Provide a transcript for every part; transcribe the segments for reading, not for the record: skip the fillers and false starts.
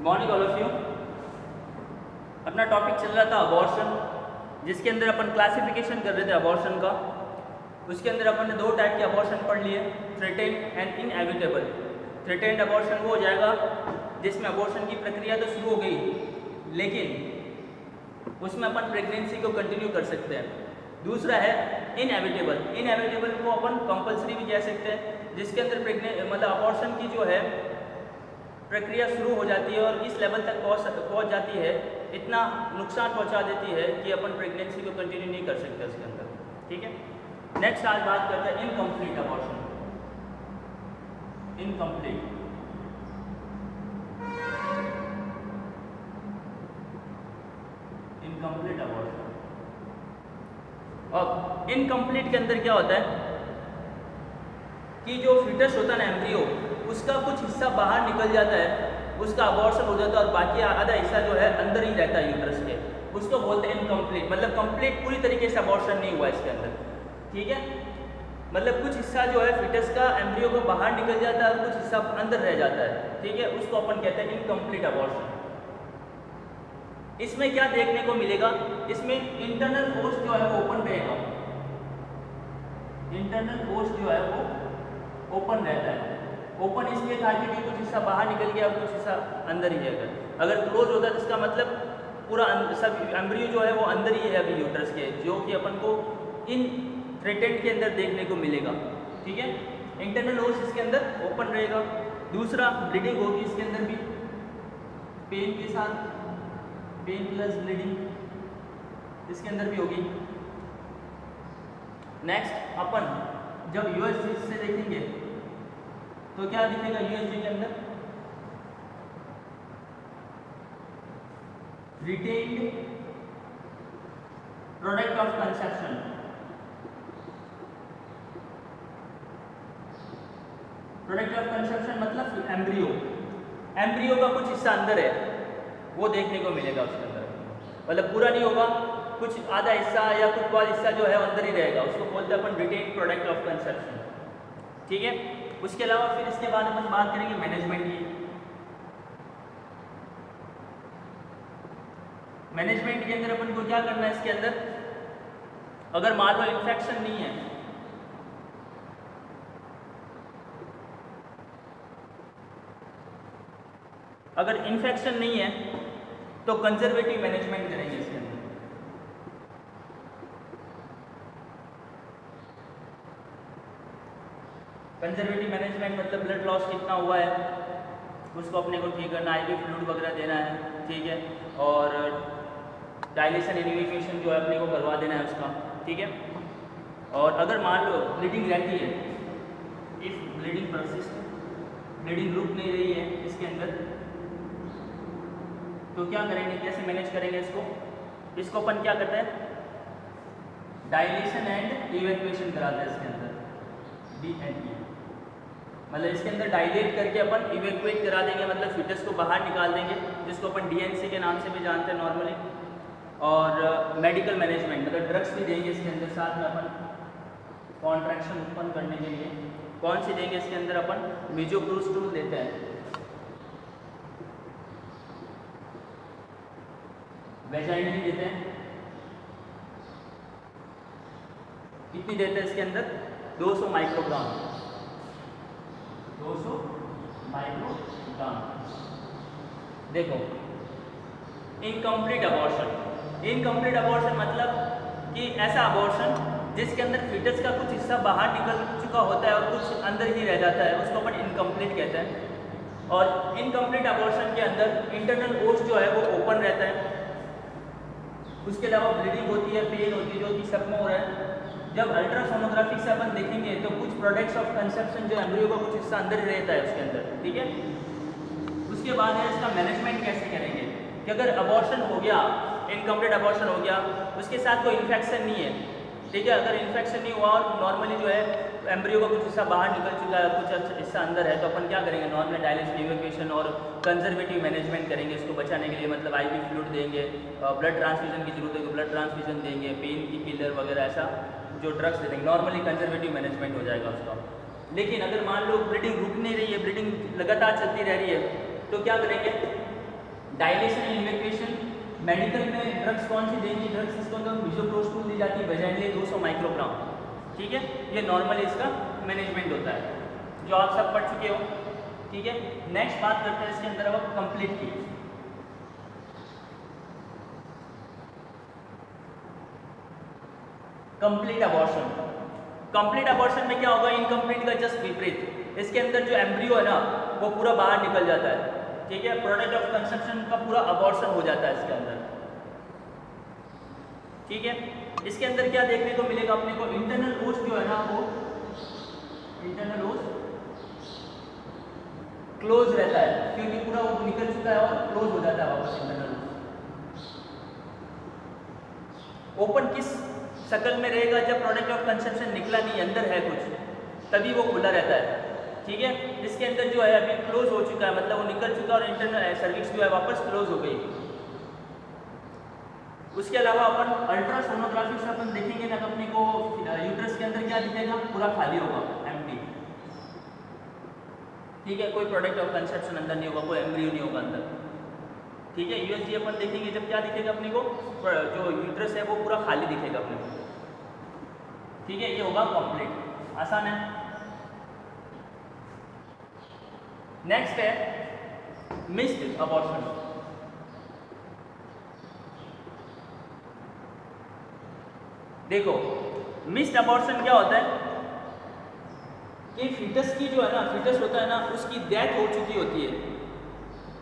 Morning all of you. अपना topic चल रहा था अबॉर्शन, जिसके अंदर अपन क्लासिफिकेशन कर रहे थे अबॉर्शन का। उसके अंदर अपन ने दो टाइप के अबॉर्शन पढ़ लिए, threatened and inevitable. Threatened abortion वो हो जाएगा जिसमें अबॉर्शन की प्रक्रिया तो शुरू हो गई, लेकिन उसमें अपन प्रेगनेंसी को कंटिन्यू कर सकते हैं। दूसरा है इनएविटेबल। इनएविटेबल को अपन कंपल्सरी भी कह सकते हैं, जिसके अंदर मतलब अबॉर्शन की जो है प्रक्रिया शुरू हो जाती है और इस लेवल तक पहुंच जाती है, इतना नुकसान पहुंचा देती है कि अपन प्रेगनेंसी को कंटिन्यू नहीं कर सकते उसके अंदर। ठीक है, नेक्स्ट आज बात करते हैं इनकम्प्लीट अबॉर्शन। Incomplete abortion. अब इनकम्प्लीट के अंदर क्या होता है कि जो फीटस होता है ना, एम्ब्रियो, उसका कुछ हिस्सा बाहर निकल जाता है, उसका अबॉर्शन हो जाता है और बाकी आधा हिस्सा जो है अंदर ही रहता है यूट्रस के। उसको बोलते हैं इनकम्प्लीट, मतलब कंप्लीट पूरी तरीके से अबॉर्शन नहीं हुआ इसके अंदर। ठीक है, मतलब कुछ हिस्सा जो है फीटस का एम्ब्रियो को बाहर निकल जाता है और कुछ हिस्सा अंदर रह जाता है। ठीक है, उसको अपन कहते हैं इनकम्प्लीट अबॉर्शन। इसमें क्या देखने को मिलेगा, इसमें इंटरनल पोस्ट जो है वो ओपन रहेगा। इंटरनल पोस्ट जो है वो ओपन रहता है। ओपन इसलिए था क्योंकि कुछ हिस्सा बाहर निकल गया और कुछ हिस्सा अंदर ही है। अगर क्लोज होता है तो इसका मतलब पूरा सब एम्ब्रियो जो है वो अंदर ही है अभी यूट्रस के, जो कि अपन को इन थ्रेटेन्ड के अंदर देखने को मिलेगा। ठीक है, इंटरनल होस्ट इसके अंदर ओपन रहेगा। दूसरा, ब्लीडिंग होगी इसके अंदर भी, पेन के साथ, पेन प्लस ब्लीडिंग इसके अंदर भी होगी। नेक्स्ट, अपन जब यूएसजी से देखेंगे तो क्या दिखेगा यूएसजी के अंदर, retained product of conception. Product of conception मतलब एम्ब्रियो, एम्ब्रियो का कुछ हिस्सा अंदर है वो देखने को मिलेगा उसके अंदर, मतलब पूरा नहीं होगा, कुछ आधा हिस्सा या कुछ बहुत हिस्सा जो है अंदर ही रहेगा, उसको बोलते हैं अपन रिटेन्ड प्रोडक्ट ऑफ कंसेप्शन। ठीक है, उसके अलावा फिर इसके बाद अपन बात करेंगे मैनेजमेंट की। मैनेजमेंट के अंदर अपन को क्या करना है, इसके अंदर अगर मान लो इन्फेक्शन नहीं है, अगर इन्फेक्शन नहीं है तो कंजर्वेटिव मैनेजमेंट करेंगे इसके अंदर। कंजर्वेटिव मैनेजमेंट मतलब ब्लड लॉस कितना हुआ है उसको अपने को ठीक करना, आईवी फ्लूइड वगैरह देना है। ठीक है, और डायलेशन इनिविकेशन जो है अपने को करवा देना है उसका। ठीक है, और अगर मान लो ब्लीडिंग रहती है, इफ ब्लीडिंग परसिस्ट, ब्लीडिंग रुक नहीं रही है इसके अंदर, तो क्या करेंगे, कैसे मैनेज करेंगे इसको। इसको अपन क्या करते हैं, डायलेशन एंड इवैक्यूएशन कराते हैं इसके अंदर, DNE, मतलब इसके अंदर डायलेट करके अपन इवैक्यूएट करा देंगे, मतलब फीटस को बाहर निकाल देंगे, जिसको अपन DNC के नाम से भी जानते हैं नॉर्मली। और मेडिकल मैनेजमेंट, मतलब ड्रग्स भी देंगे इसके अंदर साथ में अपन कॉन्ट्रैक्शन उत्पन्न करने के लिए। कौन सी देंगे इसके अंदर, अपन मिजोप्रोस्टोल देते हैं, वेजाइनली देते हैं। कितनी देते हैं इसके अंदर, 200 माइक्रोग्राम, 200 माइक्रोग्राम। देखो, इनकम्प्लीट अबॉर्शन। इनकम्प्लीट अबॉर्शन मतलब कि ऐसा अबॉर्शन जिसके अंदर फीटस का कुछ हिस्सा बाहर निकल चुका होता है और कुछ अंदर ही रह जाता है, उसको अपन इनकम्प्लीट कहते हैं। और इनकम्प्लीट अबॉर्शन के अंदर इंटरनल होस्ट जो है वो ओपन रहता है, उसके अलावा ब्लीडिंग होती है, पेन होती है, जो कि सब में हो रहा है। जब अल्ट्रासोनोग्राफी से अपन देखेंगे तो कुछ प्रोडक्ट्स ऑफ कंसेप्शन जो एम्ब्रियो का कुछ हिस्सा अंदर ही रहता है उसके अंदर। ठीक है, उसके बाद है इसका मैनेजमेंट कैसे करेंगे कि अगर अबॉर्शन हो गया, इनकम्प्लीट अबॉर्शन हो गया, उसके साथ कोई इन्फेक्शन नहीं है। ठीक है, अगर इन्फेक्शन नहीं हुआ और नॉर्मली जो है एम्ब्रियो का कुछ हिस्सा बाहर निकल चुका है, कुछ हिस्सा अंदर है, तो अपन क्या करेंगे, नॉर्मल डायलेशन इवैक्यूएशन और कंजर्वेटिव मैनेजमेंट करेंगे इसको बचाने के लिए। मतलब आईवी फ्लूइड देंगे, ब्लड ट्रांसफ्यूजन की जरूरत है तो ब्लड ट्रांसफ्यूजन देंगे, पेन की किलर वगैरह ऐसा जो ड्रग्स दे देंगे, नॉर्मली कंजर्वेटिव मैनेजमेंट हो जाएगा उसका। लेकिन अगर मान लो ब्लीडिंग रुक नहीं रही है, ब्लीडिंग लगातार चलती रह रही है, तो क्या करेंगे, डायलेशन एंड इवैक्यूएशन, मेडिकल में ड्रग्स कौन सी देंगे, ड्रग्स इसको अंदर मिसोप्रोस्टोल दी जाती है वेजाइनली 200 माइक्रोग्राम, ठीक है। ये नॉर्मली इसका मैनेजमेंट होता है जो आप सब पढ़ चुके हो, ठीक है। नेक्स्ट बात करते हैं इसके अंदर अब कंप्लीट की। कंप्लीट अबॉर्शन, कंप्लीट अबॉर्शन में क्या होगा, इनकम्प्लीट का जस्ट विपरीत। इसके अंदर जो एम्ब्रियो है ना वो पूरा बाहर निकल जाता है, ठीक है। प्रोडक्ट ऑफ कंसेप्शन का पूरा अबॉर्शन हो जाता है इसके अंदर, ठीक है। इसके अंदर क्या देखने को मिलेगा अपने को, इंटरनल ओस जो है ना वो इंटरनल ओस क्लोज रहता है क्योंकि पूरा वो निकल चुका है और क्लोज हो जाता है वापस इंटरनल ओस। ओपन किस शक्ल में रहेगा, जब प्रोडक्ट ऑफ कंसेप्शन निकला नहीं, अंदर है कुछ, तभी वो खुला रहता है, ठीक है। इसके अंदर जो है अभी क्लोज हो चुका है, मतलब वो निकल चुका और इंटरनल सर्विक्स जो है वापस क्लोज हो गई। उसके अलावा अपन अल्ट्रासोनोग्राफी से अपन देखेंगे ना अपने को यूट्रस के अंदर क्या दिखेगा, पूरा खाली होगा, एम्प्टी, ठीक है। कोई प्रोडक्ट ऑफ कंसेप्शन अंदर नहीं होगा, कोई एम्ब्रियो नहीं होगा अंदर, ठीक है। यूएसजी अपन देखेंगे जब क्या दिखेगा अपने को, जो यूट्रस है वो पूरा खाली दिखेगा अपने को, ठीक है। ये होगा कंप्लीट, आसान है। नेक्स्ट है मिस्ड अबॉर्शन। देखो मिस्ड अबॉर्शन क्या होता है कि फीटस की जो है ना, फीटस होता है ना, उसकी डेथ हो चुकी होती है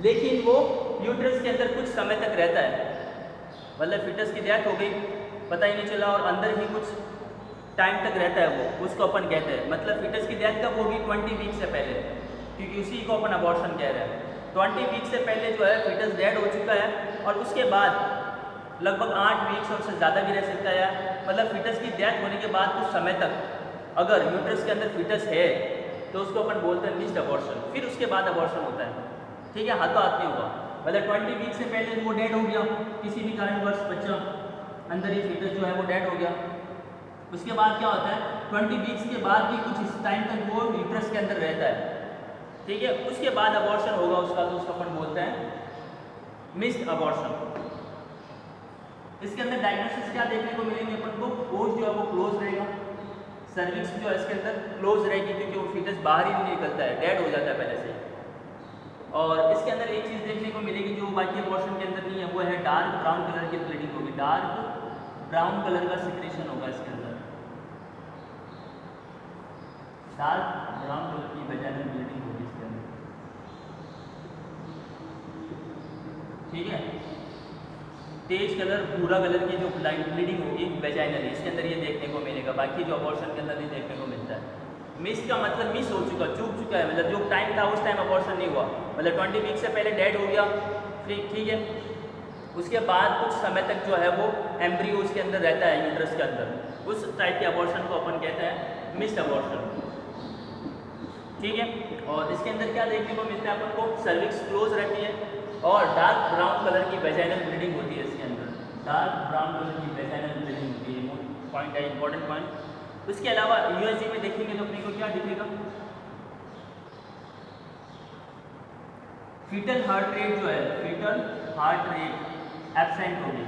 लेकिन वो यूट्रस के अंदर कुछ समय तक रहता है, मतलब फीटस की डेथ हो गई, पता ही नहीं चला और अंदर ही कुछ टाइम तक रहता है वो, उसको अपन कहते हैं। मतलब फीटस की डेथ कब होगी, 20 वीक से पहले, क्योंकि उसी को अपन अबॉर्शन कह रहे हैं। 20 वीक से पहले जो है फीटस डेड हो चुका है और उसके बाद लगभग 8 वीक्स और उससे ज़्यादा भी रह सकता है, मतलब फीटस की डेथ होने के बाद कुछ समय तक अगर यूट्रस के अंदर फीटस है तो उसको अपन बोलते हैं मिस्ड अबॉर्शन। फिर उसके बाद अबॉर्शन होता है, ठीक है, हाथों हाथ नहीं होगा। मतलब 20 वीक से पहले वो डेड हो गया, किसी भी कारणवश बच्चा अंदर ही फीटस जो है वो डेड हो गया। उसके बाद क्या होता है, 20 वीक्स के बाद भी कुछ इस टाइम तक वो यूट्रस के अंदर रहता है, ठीक है। उसके बाद अबॉर्शन होगा उसका, तो उसको अपन बोलते हैं मिस्ड अबॉर्शन। इसके अंदर डायग्नोसिस क्या देखने को मिलेंगे अपन को, ओस जो है वो क्लोज रहेगा, सर्विक्स जो है इसके अंदर क्लोज रहेगी क्योंकि वो फीटस बाहर ही नहीं निकलता है, डेड हो जाता है पहले से। और इसके अंदर एक चीज़ देखने को मिलेगी जो बाकी अबॉर्शन के अंदर नहीं है, वो है डार्क ब्राउन कलर की ब्लीडिंग होगी, डार्क ब्राउन कलर का सिक्रेशन होगा इसके अंदर, डार्क ब्राउन कलर की वेजाइनल ब्लीडिंग होगी इसके अंदर, ठीक है। तेज कलर भूरा कलर की जो ब्लीडिंग होगी वेजाइनली, इसके अंदर ये देखने को मिलेगा, बाकी जो अबॉर्शन के अंदर नहीं देखने को मिलता है। मिस का मतलब मिस हो चुका, चूक चुका है, मतलब जो टाइम था उस टाइम अबॉर्शन नहीं हुआ, मतलब 20 वीक से पहले डेड हो गया, ठीक है। उसके बाद कुछ समय तक जो है वो एम्ब्रियो उसके अंदर रहता है यूट्रस के अंदर, उस टाइप के अबॉर्शन को अपन कहते हैं मिस्ड अबॉर्शन, ठीक है। और इसके अंदर क्या देखने को मिलता है अपन को, सर्विक्स क्लोज रहती है और डार्क ब्राउन कलर की वेजाइनल ब्लीडिंग होती है इसके अंदर, डार्क ब्राउन कलर की वेजाइनल ब्लीडिंग होती है, पॉइंट है इंपॉर्टेंट पॉइंट। उसके अलावा यूएसजी में देखेंगे तो अपने को क्या दिखेगा, फीटल हार्ट रेट जो है, फीटल हार्ट रेट एब्सेंट होगी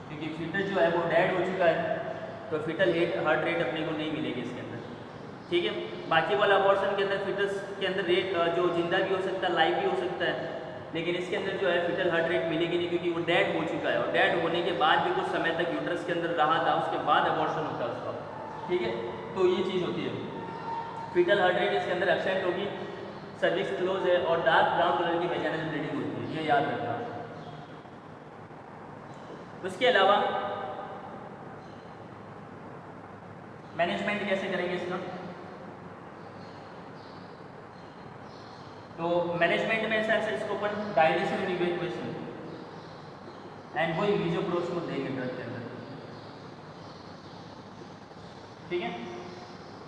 क्योंकि फीटल जो है वो डेड हो चुका है, तो फीटल हार्ट रेट अपने को नहीं मिलेगी इसके अंदर, ठीक है। बाकी वाला अबॉर्शन के अंदर फीटस के अंदर रेट जो जिंदा भी हो सकता है, लाइव भी हो सकता है, लेकिन इसके अंदर जो है फीटल हार्ट रेट मिलेगी नहीं क्योंकि वो डेड हो चुका है और डेड होने के बाद भी कुछ समय तक यूट्रस के अंदर रहा था, उसके बाद अबॉर्शन होता है उसका, ठीक है। तो ये चीज़ होती है, फीटल हार्ट रेट इसके अंदर एब्सेंट होगी, सर्विक्स क्लोज है और डार्क ब्राउन कलर की वेजाइनल ब्लीडिंग होती है, ये याद रखना। उसके अलावा मैनेजमेंट कैसे करेंगे इसका, तो मैनेजमेंट में ऐसा इसको अपन डायलेशन एंड इवैक्यूएशन एंड वही मिसोप्रोस्टोल देंगे ड्रग के अंदर, ठीक है।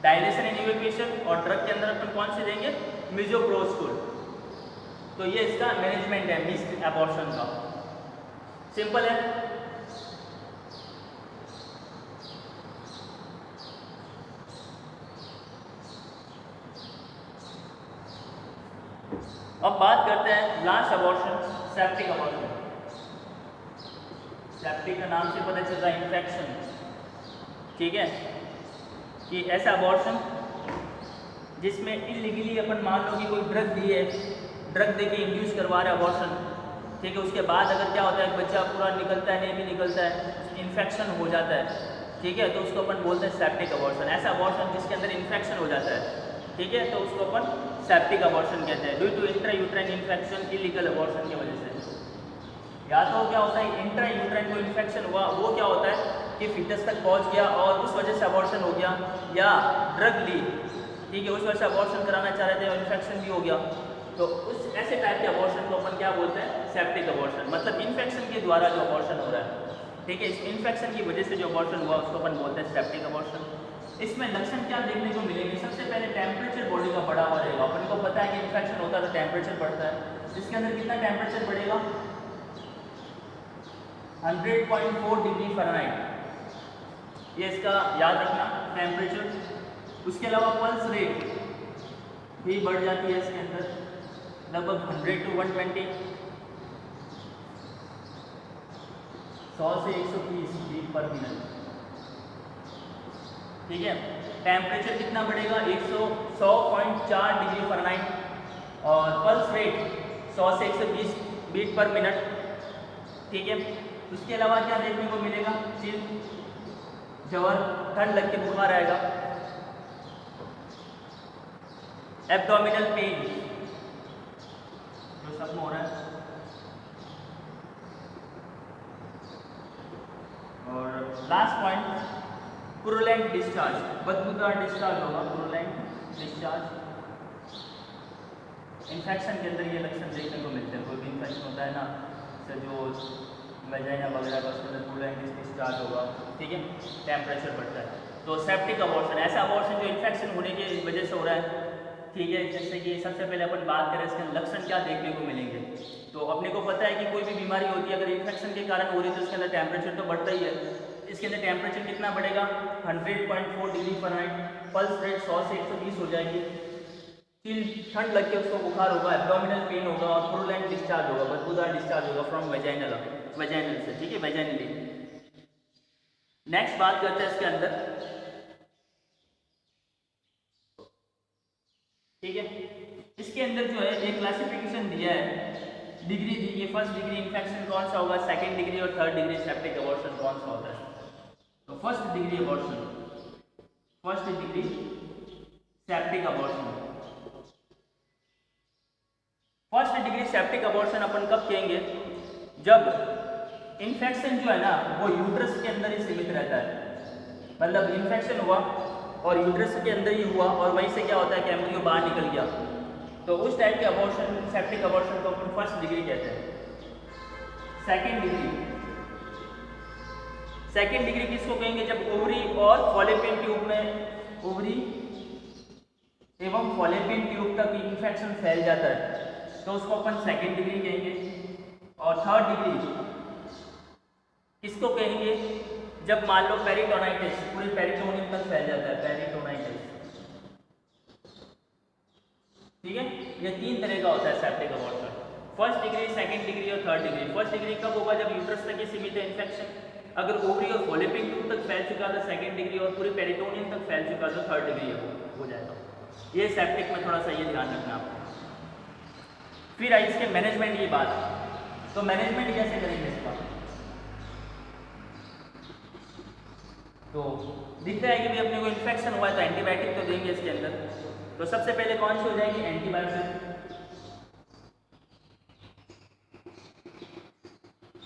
डायलेशन एंड इवैक्यूएशन और ड्रग के अंदर अपन कौन से देंगे, मिसोप्रोस्टोल। तो ये इसका मैनेजमेंट है मिस्ड अबॉर्शन का, सिंपल है। अब बात करते हैं last abortion, septic abortion. Septic का नाम से पता चल रहा है इन्फेक्शन, ठीक है, कि ऐसा अबॉर्शन जिसमें इलीगली अपन मान लो कि कोई ड्रग दी है, ड्रग दे के इंड्यूस करवा रहे अबॉर्शन, ठीक है, उसके बाद अगर क्या होता है बच्चा पूरा निकलता है, नहीं भी निकलता है, इन्फेक्शन हो जाता है, ठीक है, तो उसको अपन बोलते हैं सेप्टिक अबॉर्शन। ऐसा अबॉर्शन जिसके अंदर इन्फेक्शन हो जाता है, ठीक है, तो उसको अपन सेप्टिक अबॉर्शन कहते हैं, due to intra uterine infection, illegal abortion की वजह से। या तो क्या होता है इंट्रा यूट्राइन को इन्फेक्शन हुआ, वो क्या होता है कि फिटस तक पहुंच गया और उस वजह से अबॉर्शन हो गया, या ड्रग ली, ठीक है, उस वजह से अबॉर्शन कराना चाह रहे थे और इन्फेक्शन भी हो गया, तो उस ऐसे टाइप के अबॉर्शन को अपन क्या बोलते हैं, सेप्टिक अबॉर्शन। मतलब इन्फेक्शन के द्वारा जो अबॉर्शन हो रहा है, ठीक है, इस इन्फेक्शन की वजह से जो अबॉर्शन हुआ उसको अपन बोलते हैं सेप्टिक अबॉर्शन। इसमें लक्षण क्या देखने को मिलेंगे, सबसे पहले टेम्परेचर बॉडी का बढ़ा हुआ रहेगा। अपन को पता है कि इन्फेक्शन होता है तो टेम्परेचर बढ़ता है, इसके अंदर कितना टेम्परेचर बढ़ेगा, 100.4 डिग्री फ़ारेनहाइट, ये इसका याद रखना टेम्परेचर। उसके अलावा पल्स रेट भी बढ़ जाती है इसके अंदर, लगभग 100 to 120, 100 से 130 बीट पर मिनट, ठीक है। टेम्परेचर कितना बढ़ेगा, 100.4 डिग्री फ़ारेनहाइट, और पल्स रेट 100 से 120 बीट पर मिनट, ठीक है। उसके अलावा क्या देखने को मिलेगा, चिल, जवर, ठंड लग के बुखार आएगा, एब्डोमिनल पेन जो सब में हो रहा है, और लास्ट पॉइंट पुरुलेंट डिस्चार्ज, बदबूदार डिस्चार्ज होगा, पुरुलेंट डिस्चार्ज। इन्फेक्शन के अंदर ये लक्षण देखने को मिलते हैं, कोई भी इन्फेक्शन होता है ना, तो जो वेजाइना वगैरह का उसके अंदर पुरुलेंट डिस्चार्ज होगा, ठीक है, टेम्परेचर बढ़ता है। तो सेप्टिक अबॉर्शन, ऐसा अबॉर्शन जो इन्फेक्शन होने की वजह से हो रहा है, ठीक है। जैसे कि सबसे पहले अपन बात करें इसके लक्षण क्या देखने को मिलेंगे, तो अपने को पता है कि कोई भी बीमारी होती है अगर इन्फेक्शन के कारण हो रही है तो इसके अंदर टेम्परेचर तो बढ़ता ही है। इसके अंदर टेम्परेचर कितना बढ़ेगा, 100.4 डिग्री फ़ारेनहाइट, पल्स रेट 100 से 120 हो जाएगी, चिल, ठंड लग के उसको बुखार होगा, एब्डोमिनल पेन होगा, और पुरुलेंट डिस्चार्ज होगा, बदबूदार डिस्चार्ज होगा फ्रॉम वेजाइनल से, ठीक है, वेजाइनली। नेक्स्ट बात करते हैं इसके अंदर, ठीक है, इसके अंदर जो है एक क्लासिफिकेशन दिया है, डिग्री दी है, फर्स्ट डिग्री इन्फेक्शन कौन सा होगा, सेकंड डिग्री और थर्ड डिग्री सेप्टिक अबॉर्शन कौन सा होता है। तो first degree abortion, first degree septic abortion, first degree septic abortion अपन कब कहेंगे, जब इन्फेक्शन जो है ना वो यूट्रस के अंदर ही सीमित रहता है, मतलब इन्फेक्शन हुआ और यूट्रस के अंदर ही हुआ और वहीं से क्या होता है कि एम्ब्रियो बाहर निकल गया, तो उस टाइप के अबॉर्शन, सेप्टिक अबॉर्शन को अपन फर्स्ट डिग्री कहते हैं। सेकंड डिग्री, सेकंड डिग्री किसको कहेंगे, जब ओवरी और फॉलोपियन ट्यूब में, ओवरी एवं फॉलोपियन ट्यूब तक इन्फेक्शन फैल जाता है तो उसको अपन सेकंड डिग्री कहेंगे। और थर्ड डिग्री किसको कहेंगे, जब मान लो पेरिटोनाइटिस पूरे पेरिटोनियम तक फैल जाता है, पेरिटोनाइटिस, ठीक है। ये तीन तरह का होता है septic abortion, first degree, second degree और थर्ड डिग्री। फर्स्ट डिग्री कब होगा, जब यूट्रस तक ही सीमित है इन्फेक्शन, अगर ओवरी और फॉलोपियन ट्यूब तक फैल चुका तो सेकंड डिग्री, और पूरे पेरिटोनियम तक फैल चुका तो थर्ड डिग्री हो जाएगा। ये सेप्टिक में थोड़ा सा ये ध्यान रखना आपको। फिर आई इसके मैनेजमेंट की बात, तो मैनेजमेंट कैसे करेंगे इसका, तो दिखता है कि भाई अपने को इन्फेक्शन हुआ है तो एंटीबायोटिक तो देंगे इसके अंदर। तो सबसे पहले कौन सी हो जाएगी, एंटीबायोटिक,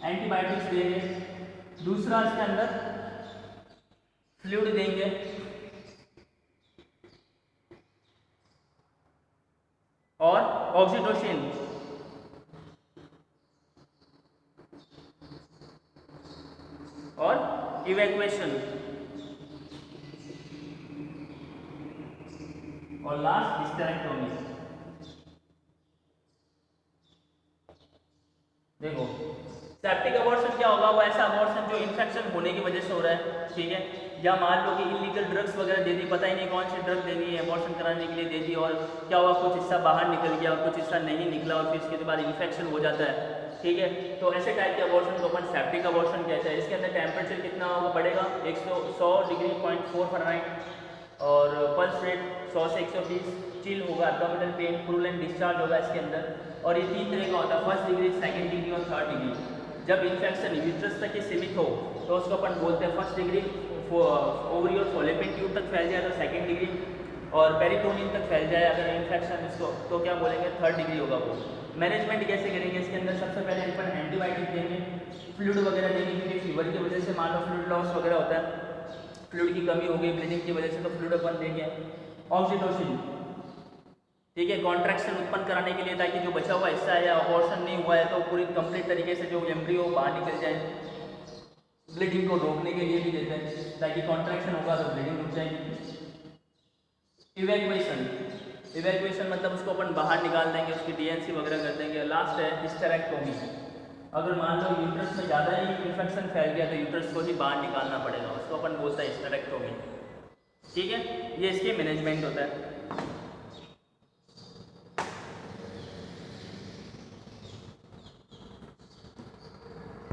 एंटीबायोटिक्स देंगे। दूसरा इसके अंदर फ्लूइड देंगे, और ऑक्सीटोसिन, और इवैक्यूएशन, और लास्ट हिस्टेरेक्टोमी। देखो सेप्टिक अबॉर्शन क्या होगा, वो ऐसा अबॉर्शन जो इन्फेक्शन होने की वजह से हो रहा है, ठीक है, या मान लो कि इलीगल ड्रग्स वगैरह दे दी, पता ही नहीं कौन सी ड्रग देनी है अबॉर्शन कराने के लिए दे दी, और क्या हुआ कुछ हिस्सा बाहर निकल गया और कुछ हिस्सा नहीं निकला और फिर इसके बाद इन्फेक्शन हो जाता है, ठीक है। तो ऐसे टाइप के अबॉर्शन को अपन सेप्टिक अबॉर्शन कहते हैं। इसके अंदर टेम्परेचर कितना होगा, बढ़ेगा 100°.4 फ़ारेनहाइट और पल्स रेट 100 से 120, चिल होगा, एब्डोमिनल पेन, प्रूलेंट डिस्चार्ज होगा इसके अंदर। और ये 3 तरह का होता है, 1st डिग्री, 2nd डिग्री और 3rd डिग्री। जब इन्फेक्शन यूट्रस तक ही सीमित हो तो उसको अपन बोलते हैं 1st डिग्री, ओवरी और फॉलोपियन ट्यूब तक फैल जाए तो 2nd डिग्री, और पेरिटोनियम तक फैल जाए अगर इन्फेक्शन इसको तो क्या बोलेंगे 3rd डिग्री होगा वो। मैनेजमेंट कैसे करेंगे इसके अंदर, सबसे पहले अपन एंटीबायोटिक देंगे, फ्लूइड वगैरह देंगे, क्योंकि फीवर की वजह से मान लो फ्लूइड लॉस वगैरह होता है, फ्लूइड की कमी हो गई ब्लीडिंग की वजह से, तो फ्लूइड अपन देंगे। ऑक्सीटोसिन, ठीक है, कॉन्ट्रैक्शन उत्पन्न कराने के लिए, ताकि जो बचा हुआ हिस्सा है या अबॉर्शन नहीं हुआ है तो पूरी कंप्लीट तरीके से जो एम्ब्रियो बाहर निकल जाए। ब्लीडिंग को रोकने के लिए भी देते हैं, ताकि कॉन्ट्रैक्शन होगा तो ब्लीडिंग रुक जाएगी। इवैक्यूएशन, इवैक्यूएशन मतलब उसको अपन बाहर निकाल देंगे, उसकी डीएनसी वगैरह कर देंगे। लास्ट है हिस्टेरेक्टोमी, अगर मान लो यूट्रस में ज़्यादा ही इन्फेक्शन फैल गया तो यूट्रस को ही बाहर निकालना पड़ेगा, उसको अपन बोलते हैं हिस्टेरेक्टोमी, ठीक है। ये इसके मैनेजमेंट होता है।